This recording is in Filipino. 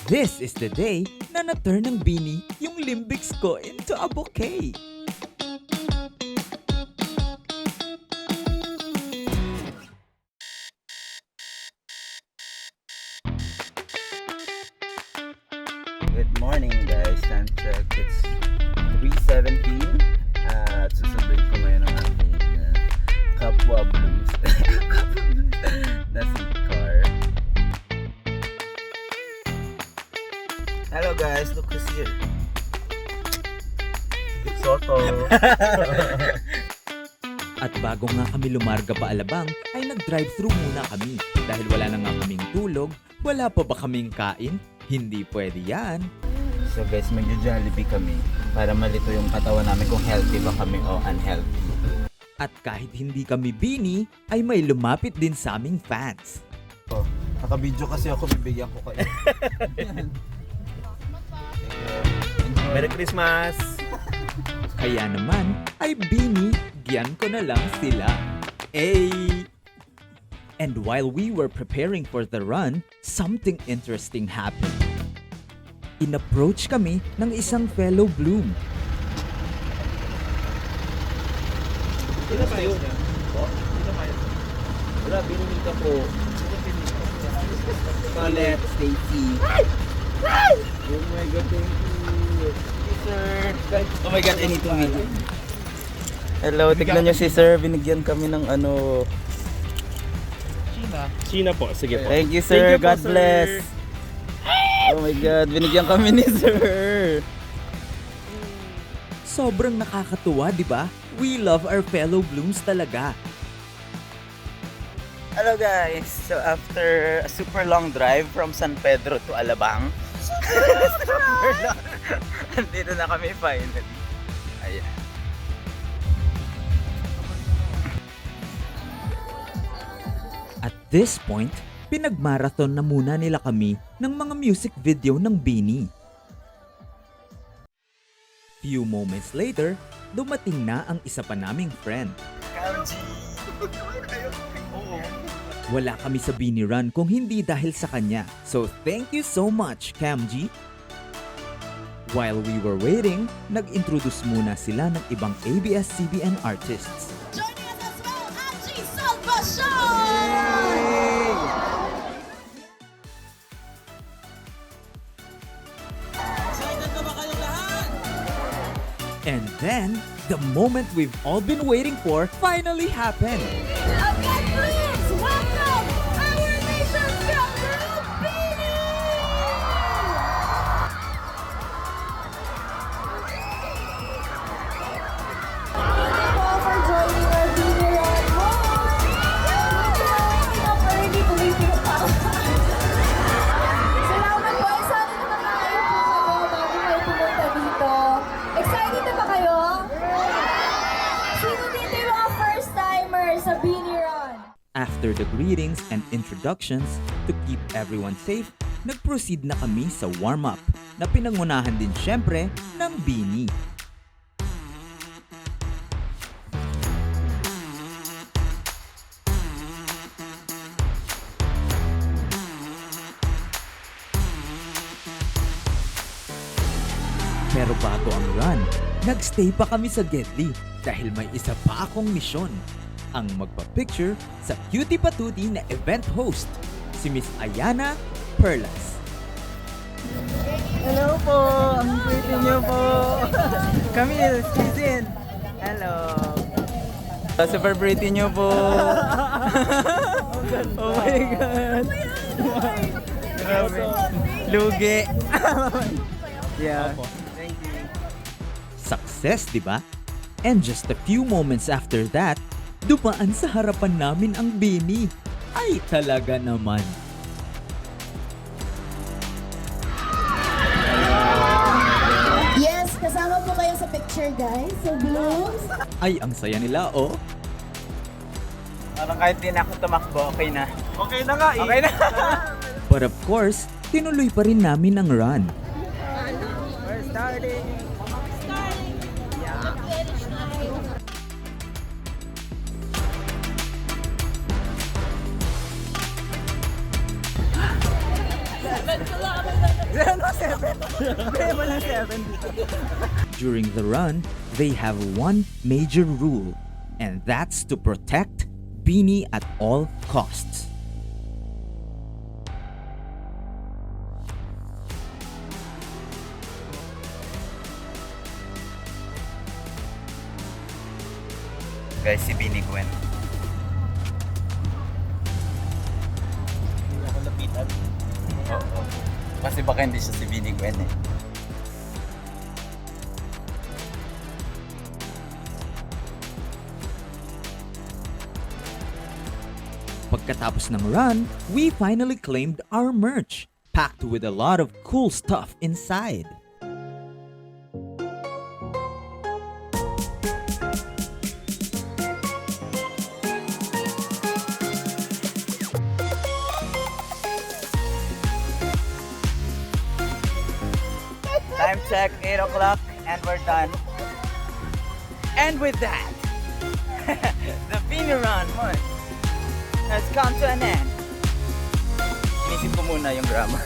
this is the day na na-turn ng Beanie yung limbics ko into a bouquet. Good morning guys, time check, it's 3:17 at susunduin ko ngayon ang aking Kapwa Blues na car. Hello guys, look who's here. It's Soto. At bago nga kami lumarga pa Alabang, ay nag-drive-thru muna kami. Dahil wala na nga kaming tulog, wala pa ba kaming kain? Hindi pwede yan. So guys, mag-Jollibee kami para malito yung katawan namin kung healthy ba kami o unhealthy. At kahit hindi kami Beanie, ay may lumapit din sa aming fans. Oh, naka-video kasi ako, bibigyan ko kayo. Merry Christmas! Kaya naman, ay Beanie, giyan ko na lang sila. Ay! And while we were preparing for the run, something interesting happened. In-approach kami ng isang fellow Bloom. Sino ba yun? Sino ba yun? Wala, binili ka po. Colette, Stacy. Oh my God, thank you. Sir. Oh my God, I need to meet you. Hello, tignan nyo si Sir. Binigyan kami ng ano. China po, sige po. Thank you, Sir. Thank you po, God sir. bless. Oh my God, binigyan kami ni Sir. Sobrang nakakatuwa, di ba? We love our fellow Blooms talaga. Hello guys. So after a super long drive from San Pedro to Alabang, super long. Andito na kami finally. Ayan. At this point, pinagmarathon na muna nila kami ng mga music video ng Beanie. Few moments later, dumating na ang isa pa naming friend. Kamji. Wala kami sa Beanie Run kung hindi dahil sa kanya. So thank you so much, Camji. While we were waiting, nag-introduce muna sila ng ibang ABS-CBN artists. Joining us as well, Angie Salvation! And then, the moment we've all been waiting for finally happened. Again, please welcome our nation's young girl, Beanie! Thank you all for joining our Beanie Run. Early to meet you. Salamat po. Sana naman tayo po bago kayo pumunta dito. Excited na ba kayo? Sino dito yung mga first-timer sa Beanie Run? After the greetings and introductions, to keep everyone safe, nag-proceed na kami sa warm-up na pinangunahan din syempre ng Beanie. Pero bago ang run, nagstay pa kami sa Gedli dahil may isa pa akong misyon. Ang magpa-picture sa cutie patuti na event host, si Miss Ayana Perlas. Hello po. Ang pretty niyo po. Camille, Susan. Hello. Super pretty niyo po. Oh my God. Grabe. Lugi. Yeah. Success, di ba? And just a few moments after that, dumaan sa harapan namin ang Beanie. Ay talaga naman. Yes, kasama po kayo sa picture, guys. So, Blooms. Ay, ang saya nila, oh. Parang kahit di na ako tumakbo, okay na. Okay na nga eh! Okay na. But of course, tinuloy pa rin namin ang run. We're starting. During the run, they have one major rule, and that's to protect Beanie at all costs. Guys, si Bini Gwen. Hindi ako lapitan. Oo. Kasi baka hindi siya si Bini Gwen eh. Pagkatapos ng run, we finally claimed our merch, packed with a lot of cool stuff inside. Time check, 8 o'clock, and we're done. And with that, the Beanie Run month has come to an end. Inisip ko muna yung grammar.